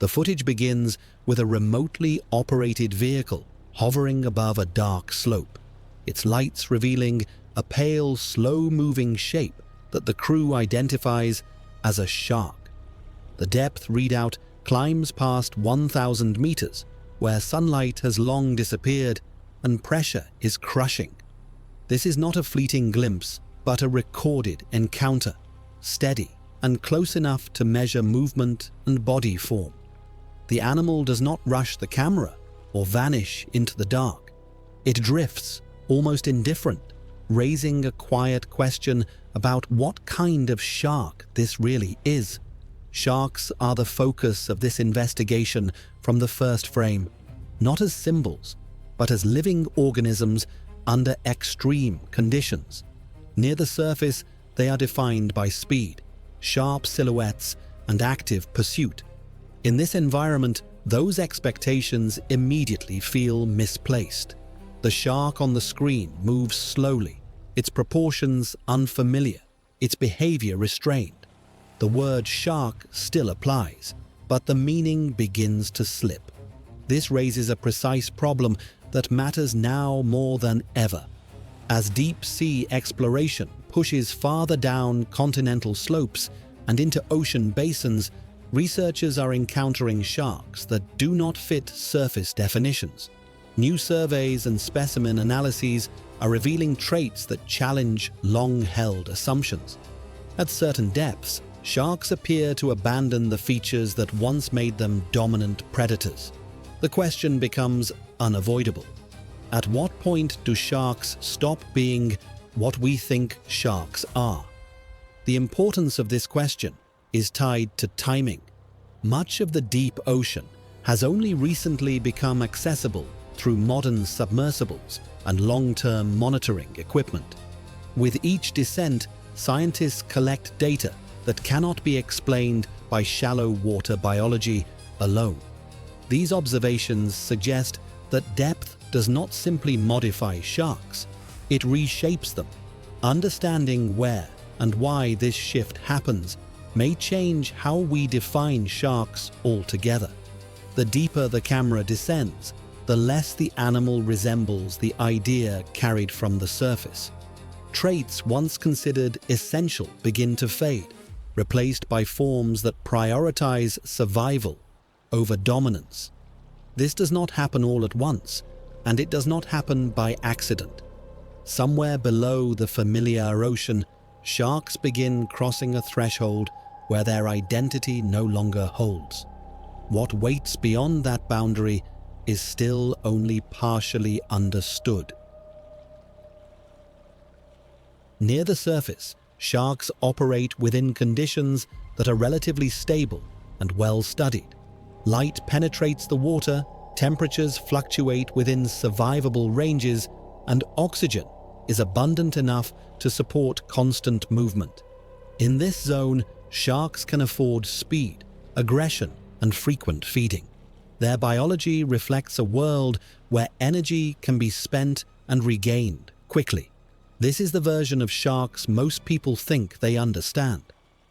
The footage begins with a remotely operated vehicle hovering above a dark slope, its lights revealing a pale, slow-moving shape that the crew identifies as a shark. The depth readout climbs past 1,000 meters, where sunlight has long disappeared and pressure is crushing. This is not a fleeting glimpse, but a recorded encounter, steady and close enough to measure movement and body form. The animal does not rush the camera or vanish into the dark. It drifts, almost indifferent, raising a quiet question about what kind of shark this really is. Sharks are the focus of this investigation from the first frame, not as symbols, but as living organisms under extreme conditions. Near the surface, they are defined by speed, sharp silhouettes, and active pursuit. In this environment, those expectations immediately feel misplaced. The shark on the screen moves slowly, its proportions unfamiliar, its behavior restrained. The word shark still applies, but the meaning begins to slip. This raises a precise problem that matters now more than ever. As deep-sea exploration pushes farther down continental slopes and into ocean basins, researchers are encountering sharks that do not fit surface definitions. New surveys and specimen analyses are revealing traits that challenge long-held assumptions. At certain depths, sharks appear to abandon the features that once made them dominant predators. The question becomes unavoidable. At what point do sharks stop being what we think sharks are? The importance of this question is tied to timing. Much of the deep ocean has only recently become accessible through modern submersibles and long-term monitoring equipment. With each descent, scientists collect data that cannot be explained by shallow water biology alone. These observations suggest that depth does not simply modify sharks, it reshapes them. Understanding where and why this shift happens may change how we define sharks altogether. The deeper the camera descends, the less the animal resembles the idea carried from the surface. Traits once considered essential begin to fade, replaced by forms that prioritize survival over dominance. This does not happen all at once, and it does not happen by accident. Somewhere below the familiar ocean, sharks begin crossing a threshold where their identity no longer holds. What waits beyond that boundary is still only partially understood. Near the surface, sharks operate within conditions that are relatively stable and well studied. Light penetrates the water, temperatures fluctuate within survivable ranges, and oxygen is abundant enough to support constant movement. In this zone, sharks can afford speed, aggression, and frequent feeding. Their biology reflects a world where energy can be spent and regained quickly. This is the version of sharks most people think they understand.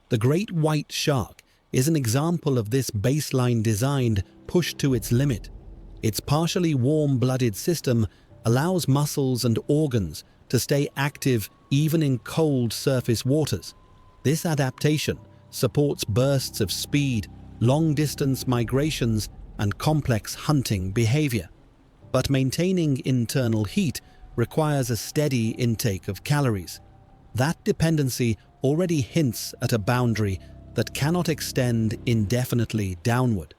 The great white shark is an example of this baseline design pushed to its limit. Its partially warm-blooded system allows muscles and organs to stay active even in cold surface waters. This adaptation supports bursts of speed, long-distance migrations, and complex hunting behavior. But maintaining internal heat requires a steady intake of calories. That dependency already hints at a boundary that cannot extend indefinitely downward.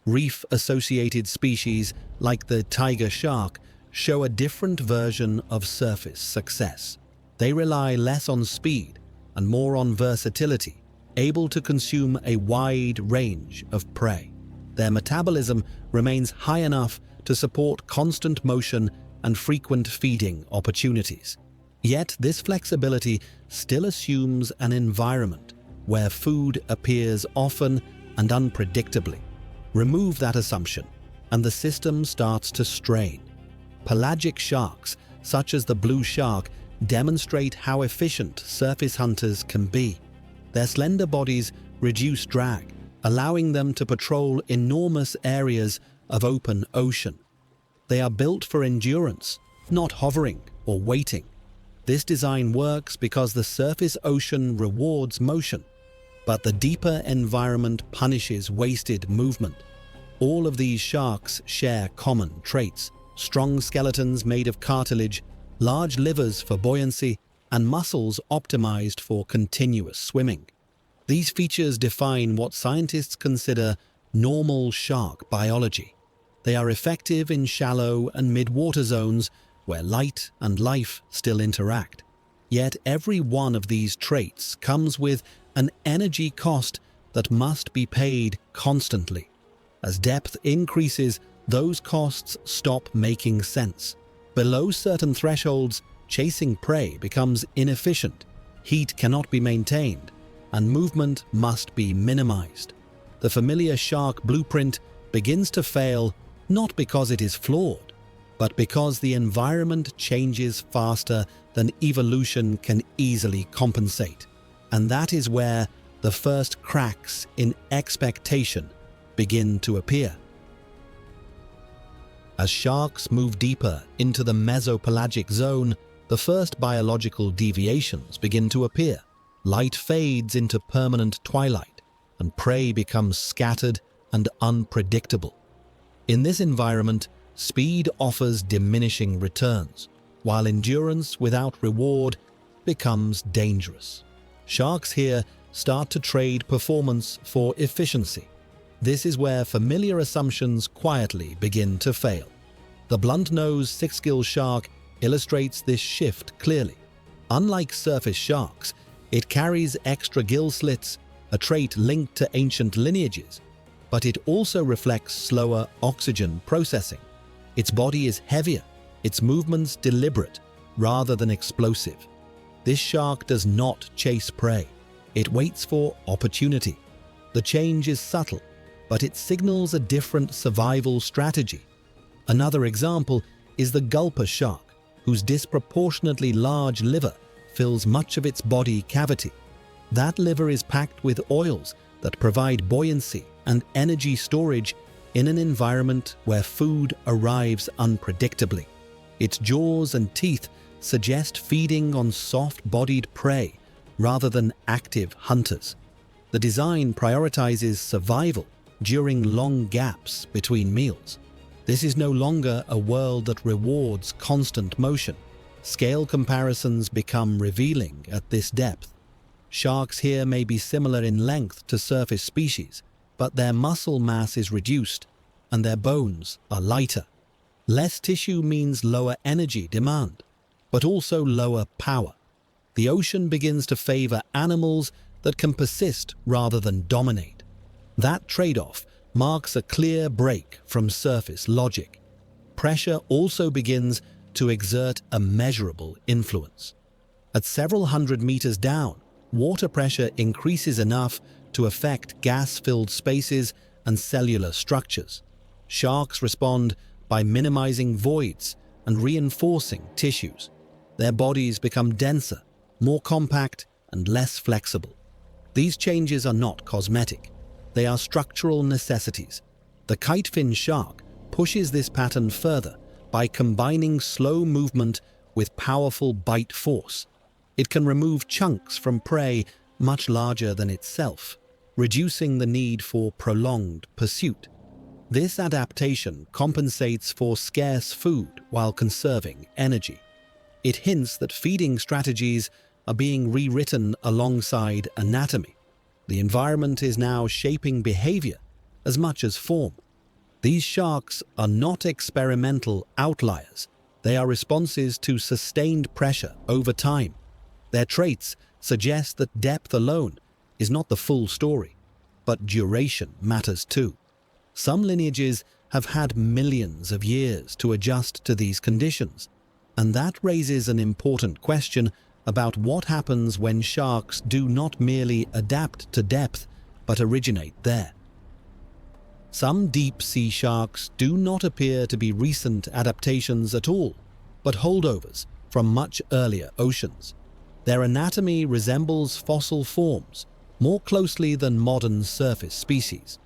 Reef-associated species like the tiger shark show a different version of surface success. They rely less on speed and more on versatility, able to consume a wide range of prey. Their metabolism remains high enough to support constant motion and frequent feeding opportunities. Yet this flexibility still assumes an environment where food appears often and unpredictably. Remove that assumption, and the system starts to strain. Pelagic sharks, such as the blue shark, demonstrate how efficient surface hunters can be. Their slender bodies reduce drag, allowing them to patrol enormous areas of open ocean. They are built for endurance, not hovering or waiting. This design works because the surface ocean rewards motion, but the deeper environment punishes wasted movement. All of these sharks share common traits: strong skeletons made of cartilage, large livers for buoyancy, and muscles optimized for continuous swimming. These features define what scientists consider normal shark biology. They are effective in shallow and mid-water zones where light and life still interact. Yet every one of these traits comes with an energy cost that must be paid constantly. As depth increases, those costs stop making sense. Below certain thresholds, chasing prey becomes inefficient, heat cannot be maintained, and movement must be minimized. The familiar shark blueprint begins to fail not because it is flawed, but because the environment changes faster than evolution can easily compensate. And that is where the first cracks in expectation begin to appear. As sharks move deeper into the mesopelagic zone, the first biological deviations begin to appear. Light fades into permanent twilight, and prey becomes scattered and unpredictable. In this environment, speed offers diminishing returns, while endurance without reward becomes dangerous. Sharks here start to trade performance for efficiency. This is where familiar assumptions quietly begin to fail. The blunt-nosed six-gill shark illustrates this shift clearly. Unlike surface sharks, it carries extra gill slits, a trait linked to ancient lineages, but it also reflects slower oxygen processing. Its body is heavier, its movements deliberate rather than explosive. This shark does not chase prey. It waits for opportunity. The change is subtle, but it signals a different survival strategy. Another example is the gulper shark, whose disproportionately large liver fills much of its body cavity. That liver is packed with oils that provide buoyancy and energy storage in an environment where food arrives unpredictably. Its jaws and teeth suggest feeding on soft-bodied prey rather than active hunters. The design prioritizes survival during long gaps between meals. This is no longer a world that rewards constant motion. Scale comparisons become revealing at this depth. Sharks here may be similar in length to surface species, but their muscle mass is reduced and their bones are lighter. Less tissue means lower energy demand, but also lower power. The ocean begins to favor animals that can persist rather than dominate. That trade-off marks a clear break from surface logic. Pressure also begins to exert a measurable influence. At several hundred meters down, water pressure increases enough to affect gas-filled spaces and cellular structures. Sharks respond by minimizing voids and reinforcing tissues. Their bodies become denser, more compact, and less flexible. These changes are not cosmetic. They are structural necessities. The kitefin shark pushes this pattern further by combining slow movement with powerful bite force. It can remove chunks from prey much larger than itself, reducing the need for prolonged pursuit. This adaptation compensates for scarce food while conserving energy. It hints that feeding strategies are being rewritten alongside anatomy. The environment is now shaping behavior as much as form. These sharks are not experimental outliers. They are responses to sustained pressure over time. Their traits suggest that depth alone is not the full story, but duration matters too. Some lineages have had millions of years to adjust to these conditions, and that raises an important question about what happens when sharks do not merely adapt to depth, but originate there. Some deep-sea sharks do not appear to be recent adaptations at all, but holdovers from much earlier oceans. Their anatomy resembles fossil forms, more closely than modern surface species.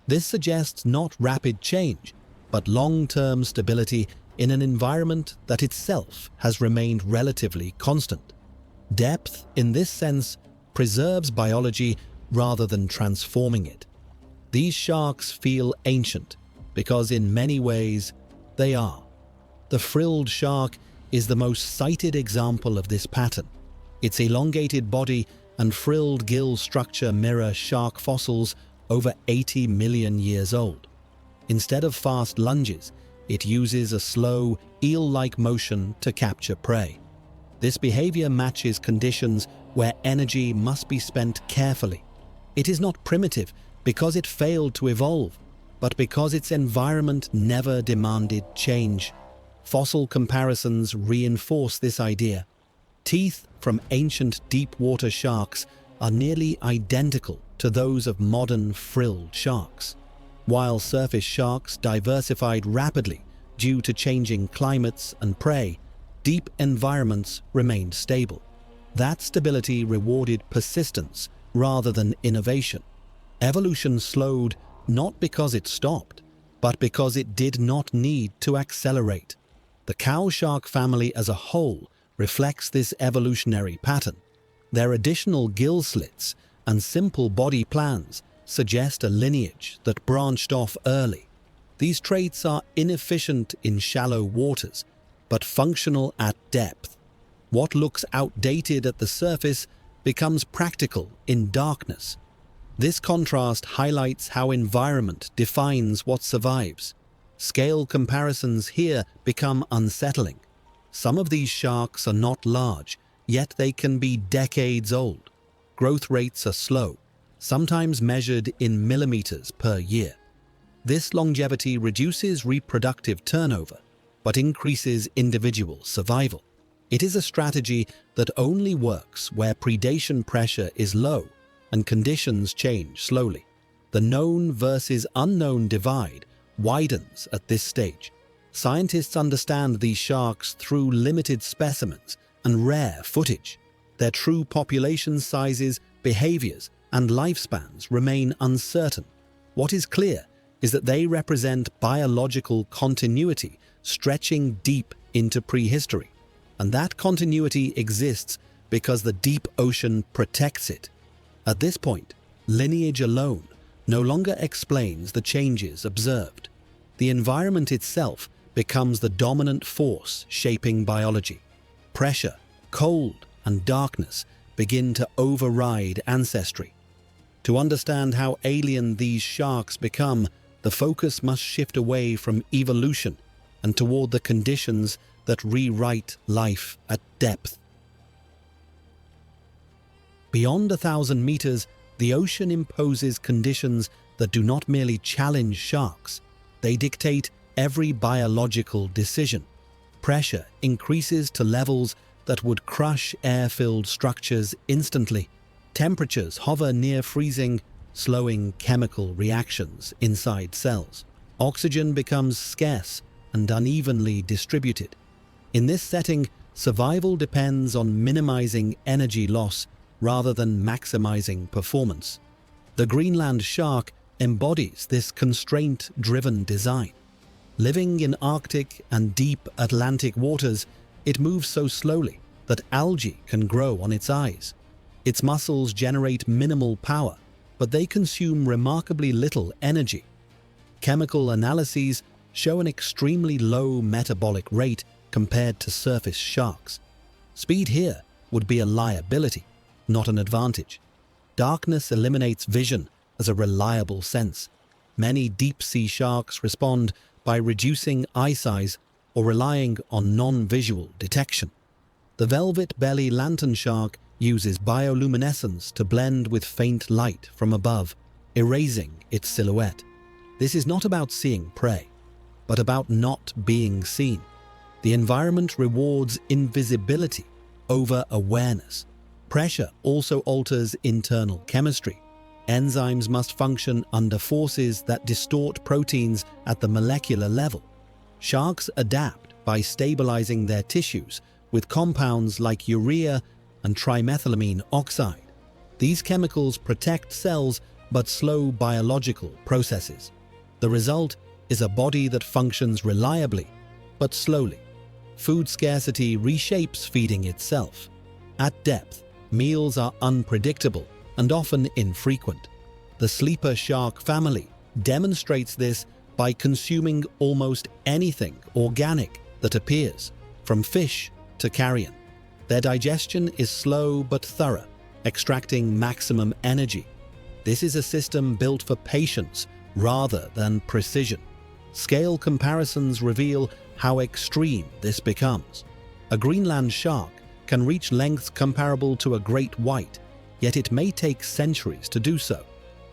This suggests not rapid change, but long-term stability in an environment that itself has remained relatively constant. Depth, in this sense, preserves biology rather than transforming it. These sharks feel ancient because in many ways they are. The frilled shark is the most cited example of this pattern. Its elongated body and frilled gill structure mirror shark fossils over 80 million years old. Instead of fast lunges, it uses a slow, eel-like motion to capture prey. This behavior matches conditions where energy must be spent carefully. It is not primitive because it failed to evolve, but because its environment never demanded change. Fossil comparisons reinforce this idea. Teeth from ancient deep-water sharks are nearly identical to those of modern frilled sharks. While surface sharks diversified rapidly due to changing climates and prey, deep environments remained stable. That stability rewarded persistence rather than innovation. Evolution slowed not because it stopped, but because it did not need to accelerate. The cow shark family as a whole reflects this evolutionary pattern. Their additional gill slits and simple body plans suggest a lineage that branched off early. These traits are inefficient in shallow waters, but functional at depth. What looks outdated at the surface becomes practical in darkness. This contrast highlights how environment defines what survives. Scale comparisons here become unsettling. Some of these sharks are not large, yet they can be decades old. Growth rates are slow, sometimes measured in millimeters per year. This longevity reduces reproductive turnover, but increases individual survival. It is a strategy that only works where predation pressure is low and conditions change slowly. The known versus unknown divide widens at this stage. Scientists understand these sharks through limited specimens and rare footage. Their true population sizes, behaviors, and lifespans remain uncertain. What is clear is that they represent biological continuity stretching deep into prehistory, and that continuity exists because the deep ocean protects it. At this point, lineage alone no longer explains the changes observed. The environment itself becomes the dominant force shaping biology. Pressure, cold, and darkness begin to override ancestry. To understand how alien these sharks become, the focus must shift away from evolution and toward the conditions that rewrite life at depth. Beyond 1,000 meters, the ocean imposes conditions that do not merely challenge sharks, they dictate every biological decision. Pressure increases to levels that would crush air-filled structures instantly. Temperatures hover near freezing, slowing chemical reactions inside cells. Oxygen becomes scarce and unevenly distributed. In this setting, survival depends on minimizing energy loss rather than maximizing performance. The Greenland shark embodies this constraint-driven design. Living in Arctic and deep Atlantic waters, it moves so slowly that algae can grow on its eyes. Its muscles generate minimal power, but they consume remarkably little energy. Chemical analyses show an extremely low metabolic rate compared to surface sharks. Speed here would be a liability, not an advantage. Darkness eliminates vision as a reliable sense. Many deep-sea sharks respond by reducing eye size or relying on non-visual detection. The velvet-belly lantern shark uses bioluminescence to blend with faint light from above, erasing its silhouette. This is not about seeing prey, but about not being seen. The environment rewards invisibility over awareness. Pressure also alters internal chemistry. Enzymes must function under forces that distort proteins at the molecular level. Sharks adapt by stabilizing their tissues with compounds like urea and trimethylamine oxide. These chemicals protect cells but slow biological processes. The result is a body that functions reliably but slowly. Food scarcity reshapes feeding itself. At depth, meals are unpredictable and often infrequent. The sleeper shark family demonstrates this by consuming almost anything organic that appears, from fish to carrion. Their digestion is slow but thorough, extracting maximum energy. This is a system built for patience rather than precision. Scale comparisons reveal how extreme this becomes. A Greenland shark can reach lengths comparable to a great white, yet it may take centuries to do so.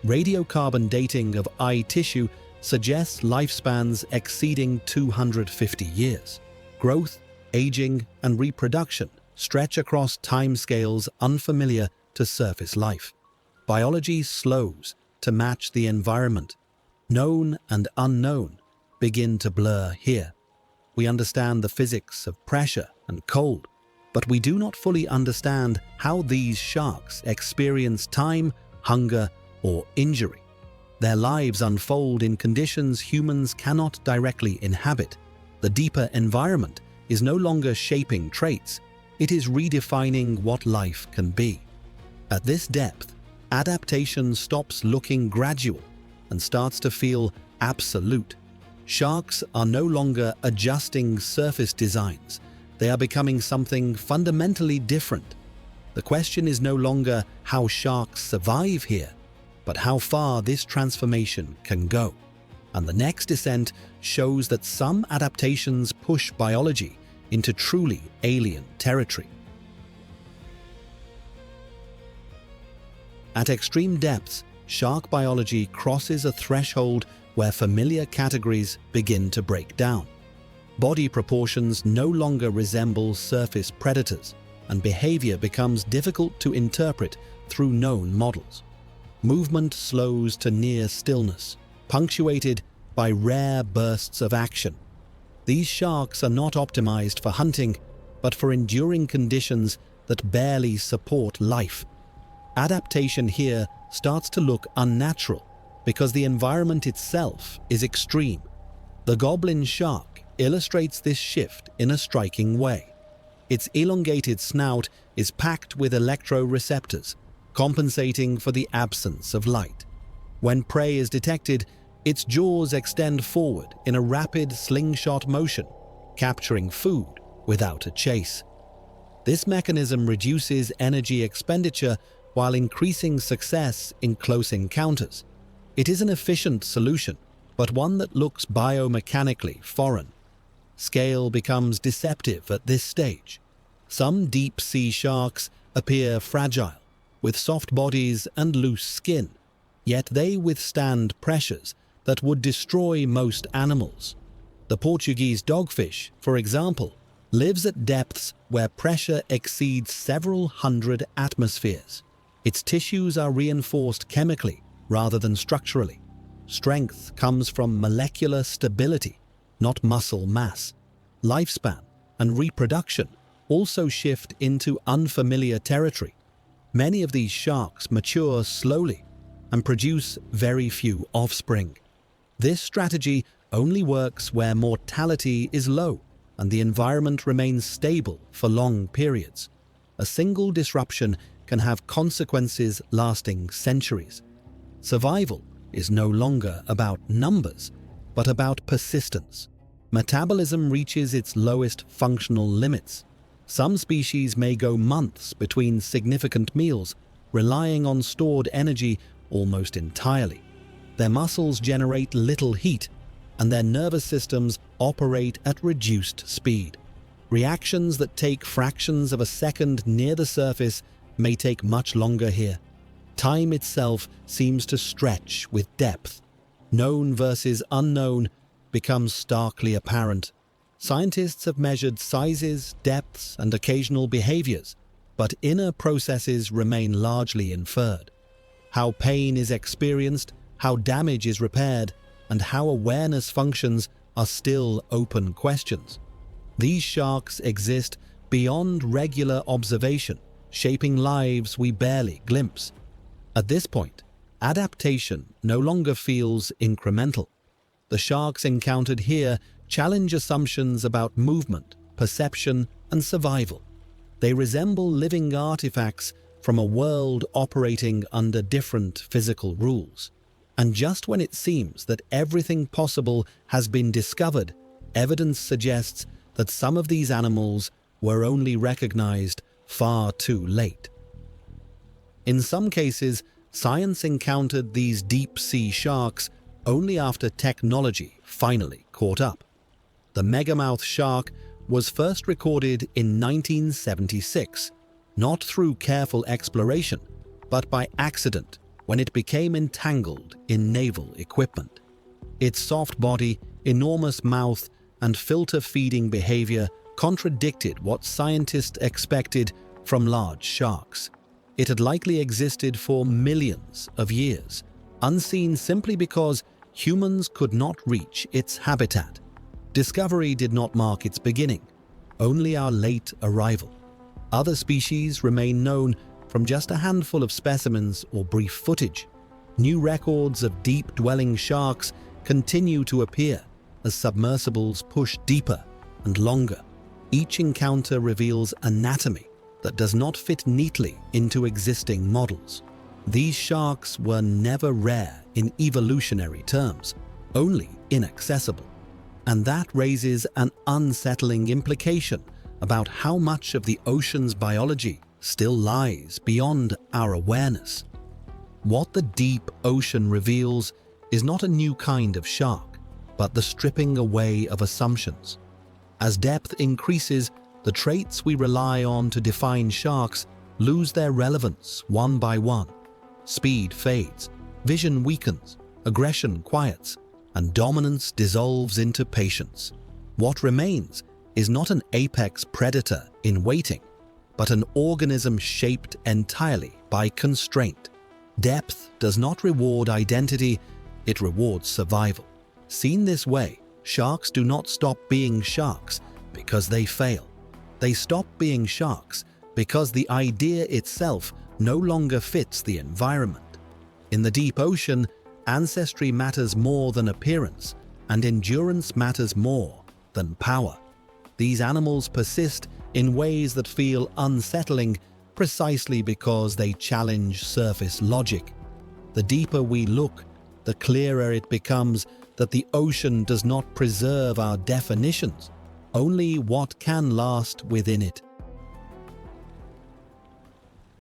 Radiocarbon dating of eye tissue suggests lifespans exceeding 250 years. Growth, aging, and reproduction stretch across timescales unfamiliar to surface life. Biology slows to match the environment. Known and unknown begin to blur here. We understand the physics of pressure and cold, but we do not fully understand how these sharks experience time, hunger, or injury. Their lives unfold in conditions humans cannot directly inhabit. The deeper environment is no longer shaping traits, it is redefining what life can be. At this depth, adaptation stops looking gradual and starts to feel absolute. Sharks are no longer adjusting surface designs, they are becoming something fundamentally different. The question is no longer how sharks survive here, but how far this transformation can go. And the next descent shows that some adaptations push biology into truly alien territory. At extreme depths, shark biology crosses a threshold where familiar categories begin to break down. Body proportions no longer resemble surface predators, and behavior becomes difficult to interpret through known models. Movement slows to near stillness, punctuated by rare bursts of action. These sharks are not optimized for hunting, but for enduring conditions that barely support life. Adaptation here starts to look unnatural because the environment itself is extreme. The goblin shark illustrates this shift in a striking way. Its elongated snout is packed with electroreceptors, compensating for the absence of light. When prey is detected, its jaws extend forward in a rapid slingshot motion, capturing food without a chase. This mechanism reduces energy expenditure while increasing success in close encounters. It is an efficient solution, but one that looks biomechanically foreign. Scale becomes deceptive at this stage. Some deep-sea sharks appear fragile, with soft bodies and loose skin, yet they withstand pressures that would destroy most animals. The Portuguese dogfish, for example, lives at depths where pressure exceeds several hundred atmospheres. Its tissues are reinforced chemically rather than structurally. Strength comes from molecular stability, not muscle mass. Lifespan and reproduction also shift into unfamiliar territory. Many of these sharks mature slowly and produce very few offspring. This strategy only works where mortality is low and the environment remains stable for long periods. A single disruption can have consequences lasting centuries. Survival is no longer about numbers, but about persistence. Metabolism reaches its lowest functional limits. Some species may go months between significant meals, relying on stored energy almost entirely. Their muscles generate little heat, and their nervous systems operate at reduced speed. Reactions that take fractions of a second near the surface may take much longer here. Time itself seems to stretch with depth. Known versus unknown becomes starkly apparent. Scientists have measured sizes, depths, and occasional behaviors, but inner processes remain largely inferred. How pain is experienced, how damage is repaired, and how awareness functions are still open questions. These sharks exist beyond regular observation, shaping lives we barely glimpse. At this point, adaptation no longer feels incremental. The sharks encountered here challenge assumptions about movement, perception, and survival. They resemble living artifacts from a world operating under different physical rules. And just when it seems that everything possible has been discovered, evidence suggests that some of these animals were only recognized far too late. In some cases, science encountered these deep-sea sharks only after technology finally caught up. The megamouth shark was first recorded in 1976, not through careful exploration, but by accident when it became entangled in naval equipment. Its soft body, enormous mouth, and filter-feeding behavior contradicted what scientists expected from large sharks. It had likely existed for millions of years, unseen simply because humans could not reach its habitat. Discovery did not mark its beginning, only our late arrival. Other species remain known from just a handful of specimens or brief footage. New records of deep-dwelling sharks continue to appear as submersibles push deeper and longer. Each encounter reveals anatomy that does not fit neatly into existing models. These sharks were never rare in evolutionary terms, only inaccessible. And that raises an unsettling implication about how much of the ocean's biology still lies beyond our awareness. What the deep ocean reveals is not a new kind of shark, but the stripping away of assumptions. As depth increases, the traits we rely on to define sharks lose their relevance one by one. Speed fades, vision weakens, aggression quiets, and dominance dissolves into patience. What remains is not an apex predator in waiting, but an organism shaped entirely by constraint. Depth does not reward identity, it rewards survival. Seen this way, sharks do not stop being sharks because they fail. They stop being sharks because the idea itself no longer fits the environment. In the deep ocean, ancestry matters more than appearance, and endurance matters more than power. These animals persist in ways that feel unsettling precisely because they challenge surface logic. The deeper we look, the clearer it becomes that the ocean does not preserve our definitions, only what can last within it.